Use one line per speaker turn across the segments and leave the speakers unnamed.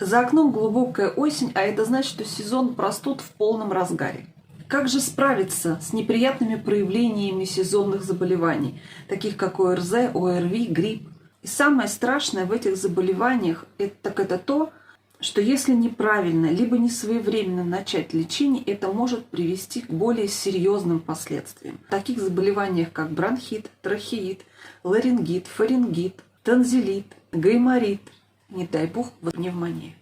За окном глубокая осень, а это значит, что сезон простуд в полном разгаре. Как же справиться с неприятными проявлениями сезонных заболеваний, таких как ОРЗ, ОРВИ, грипп? И самое страшное в этих заболеваниях это то, что если неправильно либо не своевременно начать лечение, это может привести к более серьезным последствиям. В таких заболеваниях, как бронхит, трахеит, ларингит, фарингит, танзелит, гайморит, не дай бог, пневмония.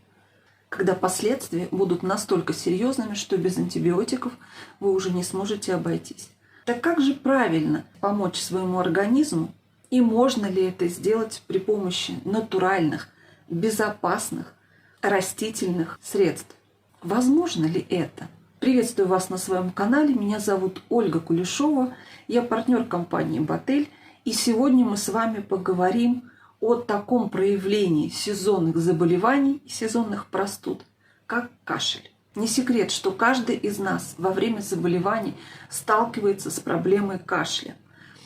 Когда последствия будут настолько серьезными, что без антибиотиков вы уже не сможете обойтись. Так как же правильно помочь своему организму, и можно ли это сделать при помощи натуральных, безопасных, растительных средств? Возможно ли это? Приветствую вас на своем канале. Меня зовут Ольга Кулешова. Я партнер компании Ботель. И сегодня мы с вами поговорим о таком проявлении сезонных заболеваний и сезонных простуд, как кашель. Не секрет, что каждый из нас во время заболеваний сталкивается с проблемой кашля.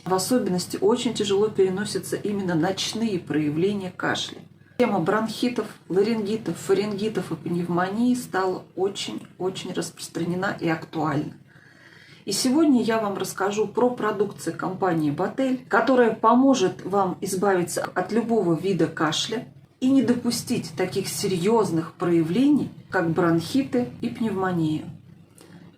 В особенности очень тяжело переносятся именно ночные проявления кашля. Тема бронхитов, ларингитов, фарингитов и пневмонии стала очень-очень распространена и актуальна. И сегодня я вам расскажу про продукцию компании Ботель, которая поможет вам избавиться от любого вида кашля и не допустить таких серьезных проявлений, как бронхиты и пневмония.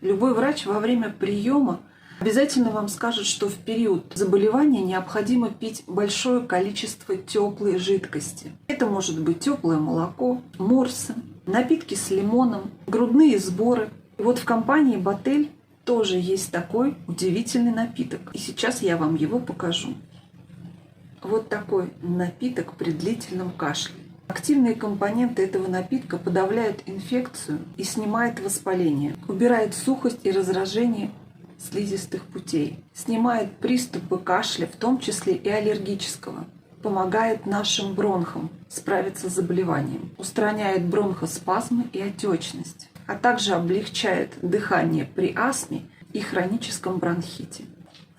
Любой врач во время приема обязательно вам скажет, что в период заболевания необходимо пить большое количество теплой жидкости. Это может быть теплое молоко, морсы, напитки с лимоном, грудные сборы. И вот в компании Ботель тоже есть такой удивительный напиток. И сейчас я вам его покажу. Вот такой напиток при длительном кашле. Активные компоненты этого напитка подавляют инфекцию и снимают воспаление, убирает сухость и раздражение слизистых путей, снимает приступы кашля, в том числе и аллергического, помогает нашим бронхам справиться с заболеванием, устраняет бронхоспазмы и отечность, а также облегчает дыхание при астме и хроническом бронхите.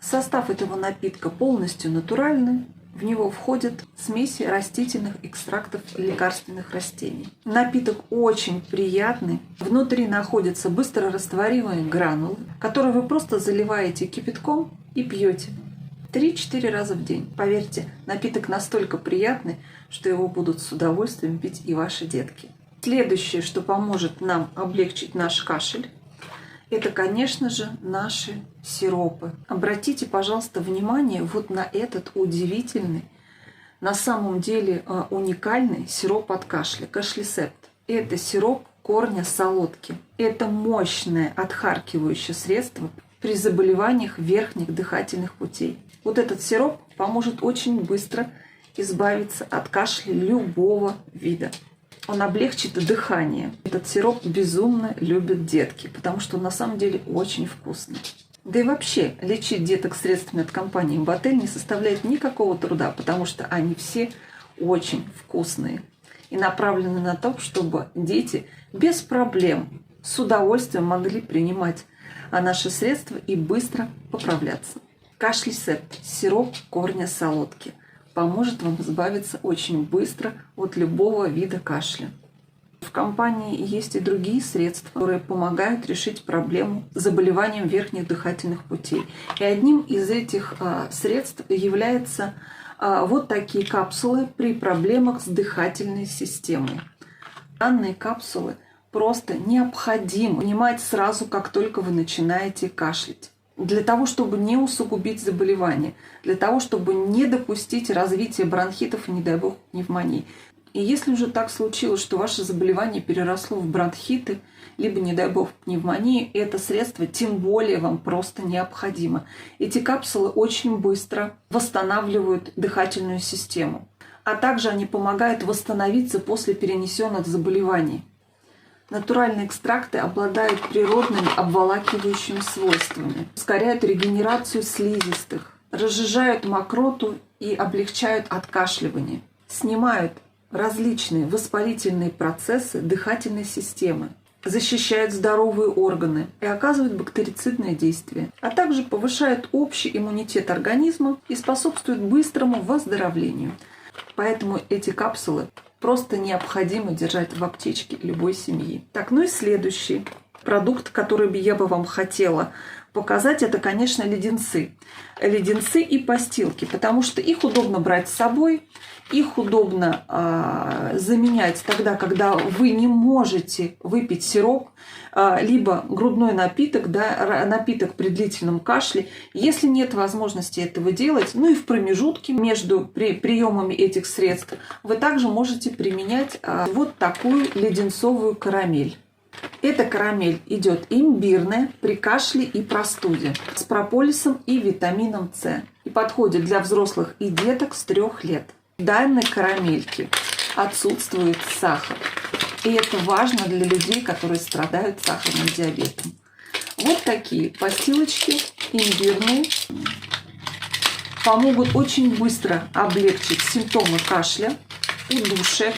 Состав этого напитка полностью натуральный. В него входят смеси растительных экстрактов лекарственных растений. Напиток очень приятный. Внутри находятся быстрорастворимые гранулы, которые вы просто заливаете кипятком и пьете 3-4 раза в день. Поверьте, напиток настолько приятный, что его будут с удовольствием пить и ваши детки. Следующее, что поможет нам облегчить наш кашель, это, конечно же, наши сиропы. Обратите, пожалуйста, внимание вот на этот удивительный, на самом деле уникальный сироп от кашля, кашлисепт. Это сироп корня солодки. Это мощное отхаркивающее средство при заболеваниях верхних дыхательных путей. Вот этот сироп поможет очень быстро избавиться от кашля любого вида. Он облегчит дыхание. Этот сироп безумно любят детки, потому что он на самом деле очень вкусный. Да и вообще, лечить деток средствами от компании Ботель не составляет никакого труда, потому что они все очень вкусные и направлены на то, чтобы дети без проблем, с удовольствием могли принимать наши средства и быстро поправляться. Кашлисепт, сироп корня солодки, поможет вам избавиться очень быстро от любого вида кашля. В компании есть и другие средства, которые помогают решить проблему с заболеванием верхних дыхательных путей. И одним из этих средств являются вот такие капсулы при проблемах с дыхательной системой. Данные капсулы просто необходимо принимать сразу, как только вы начинаете кашлять. Для того, чтобы не усугубить заболевание, для того, чтобы не допустить развития бронхитов и, не дай бог, пневмонии. И если уже так случилось, что ваше заболевание переросло в бронхиты, либо, не дай бог, пневмонии, это средство тем более вам просто необходимо. Эти капсулы очень быстро восстанавливают дыхательную систему, а также они помогают восстановиться после перенесенных заболеваний. Натуральные экстракты обладают природными обволакивающими свойствами, ускоряют регенерацию слизистых, разжижают мокроту и облегчают откашливание, снимают различные воспалительные процессы дыхательной системы, защищают здоровые органы и оказывают бактерицидное действие, а также повышают общий иммунитет организма и способствуют быстрому выздоровлению. Поэтому эти капсулы просто необходимо держать в аптечке любой семьи. Так, ну и следующий продукт, который я бы вам хотела показать, это, конечно, леденцы. Леденцы и постилки, потому что их удобно брать с собой, их удобно заменять тогда, когда вы не можете выпить сироп, либо грудной напиток, да, напиток при длительном кашле. Если нет возможности этого делать, ну и в промежутке между приемами этих средств вы также можете применять вот такую леденцовую карамель. Эта карамель идет имбирная при кашле и простуде с прополисом и витамином С и подходит для взрослых и деток с 3 лет. В данной карамельке отсутствует сахар. И это важно для людей, которые страдают сахарным диабетом. Вот такие постилочки имбирные помогут очень быстро облегчить симптомы кашля, удушья,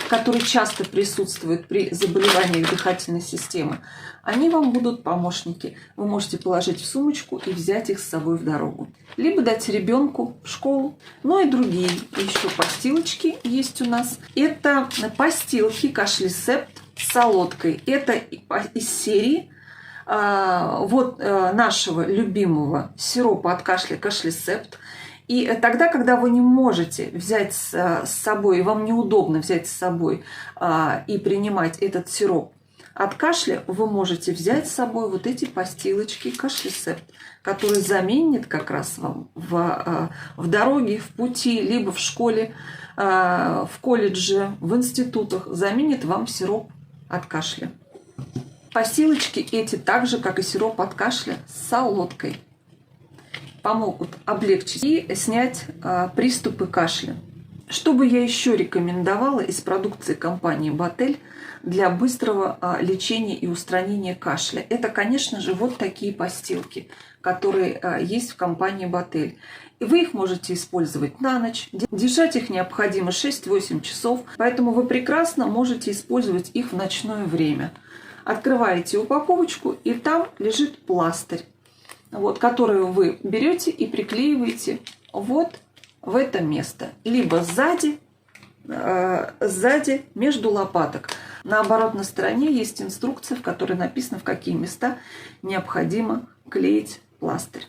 которые часто присутствуют при заболеваниях дыхательной системы. Они вам будут помощники. Вы можете положить в сумочку и взять их с собой в дорогу. Либо дать ребенку в школу. Ну и другие еще постилочки есть у нас. Это постилки Кашлисепт с солодкой. Это из серии нашего любимого сиропа от кашля Кашлисепт. И тогда, когда вы не можете взять с собой, вам неудобно взять с собой и принимать этот сироп от кашля, вы можете взять с собой вот эти постилочки Кашлисепт, которые заменят как раз вам в дороге, в пути, либо в школе, в колледже, в институтах, заменит вам сироп от кашля. Постилочки эти, так же, как и сироп от кашля, с солодкой, помогут облегчить и снять приступы кашля. Что бы я еще рекомендовала из продукции компании Ботель для быстрого лечения и устранения кашля? Это, конечно же, вот такие постилки, которые есть в компании Ботель. И вы их можете использовать на ночь. Держать их необходимо 6-8 часов, поэтому вы прекрасно можете использовать их в ночное время. Открываете упаковочку, и там лежит пластырь, которую вы берете и приклеиваете вот в это место. Либо сзади между лопаток. На оборотной стороне есть инструкция, в которой написано, в какие места необходимо клеить пластырь.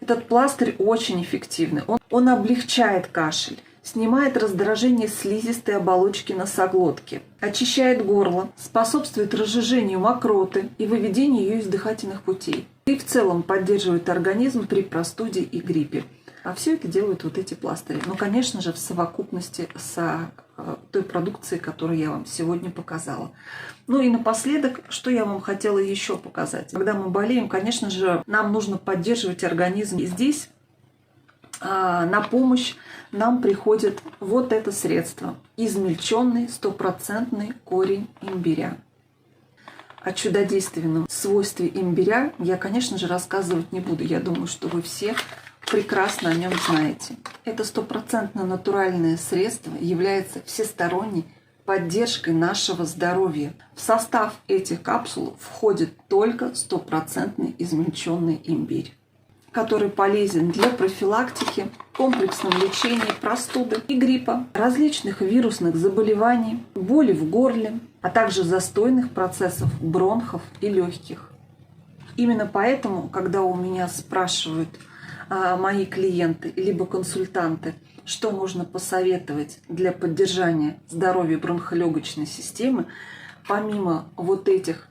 Этот пластырь очень эффективный. Он облегчает кашель, снимает раздражение слизистой оболочки носоглотки, очищает горло, способствует разжижению мокроты и выведению ее из дыхательных путей. И в целом поддерживает организм при простуде и гриппе. А все это делают вот эти пластыри. Ну, конечно же, в совокупности с той продукцией, которую я вам сегодня показала. Ну и напоследок, что я вам хотела еще показать. Когда мы болеем, конечно же, нам нужно поддерживать организм. И здесь на помощь нам приходит вот это средство. Измельченный 100% корень имбиря. О чудодейственном свойстве имбиря я, конечно же, рассказывать не буду. Я думаю, что вы все прекрасно о нем знаете. Это 100% натуральное средство является всесторонней поддержкой нашего здоровья. В состав этих капсул входит только 100% измельченный имбирь, который полезен для профилактики, комплексного лечения простуды и гриппа, различных вирусных заболеваний, боли в горле, а также застойных процессов бронхов и легких. Именно поэтому, когда у меня спрашивают мои клиенты либо консультанты, что можно посоветовать для поддержания здоровья бронхолегочной системы, помимо вот этих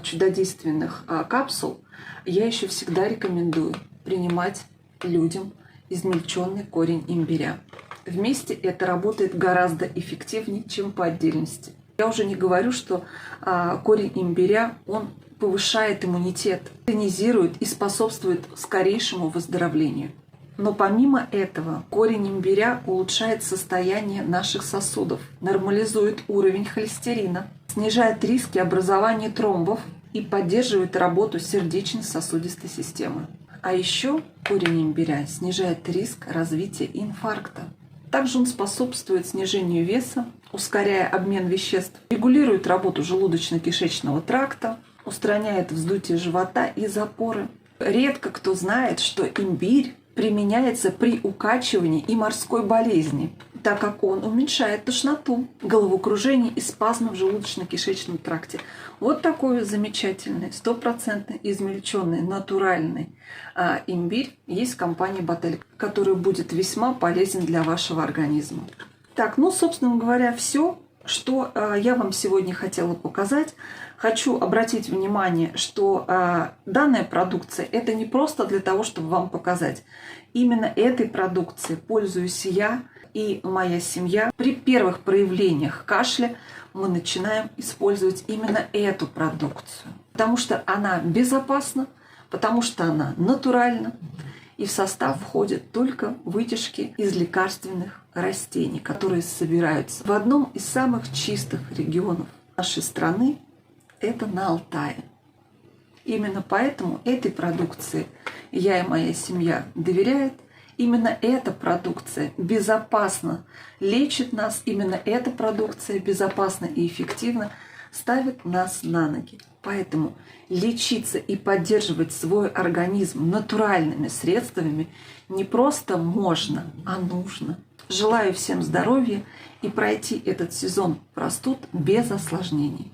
чудодейственных капсул, я еще всегда рекомендую принимать людям измельченный корень имбиря. Вместе это работает гораздо эффективнее, чем по отдельности. Я уже не говорю, что корень имбиря, он повышает иммунитет, тонизирует и способствует скорейшему выздоровлению. Но помимо этого, корень имбиря улучшает состояние наших сосудов, нормализует уровень холестерина, снижает риски образования тромбов и поддерживает работу сердечно-сосудистой системы. А еще корень имбиря снижает риск развития инфаркта. Также он способствует снижению веса, ускоряя обмен веществ, регулирует работу желудочно-кишечного тракта, устраняет вздутие живота и запоры. Редко кто знает, что имбирь применяется при укачивании и морской болезни, так как он уменьшает тошноту, головокружение и спазмы в желудочно-кишечном тракте. Вот такой замечательный, 100% измельченный, натуральный имбирь есть в компании Ботелик, который будет весьма полезен для вашего организма. Так, ну, собственно говоря, все, что я вам сегодня хотела показать. Хочу обратить внимание, что данная продукция – это не просто для того, чтобы вам показать. Именно этой продукцией пользуюсь я и моя семья. При первых проявлениях кашля мы начинаем использовать именно эту продукцию, потому что она безопасна, потому что она натуральна, и в состав входят только вытяжки из лекарственных растений, которые собираются в одном из самых чистых регионов нашей страны – это на Алтае. Именно поэтому этой продукции я и моя семья доверяют. Именно эта продукция безопасно лечит нас, именно эта продукция безопасно и эффективно ставит нас на ноги. Поэтому лечиться и поддерживать свой организм натуральными средствами не просто можно, а нужно. Желаю всем здоровья и пройти этот сезон простуд без осложнений.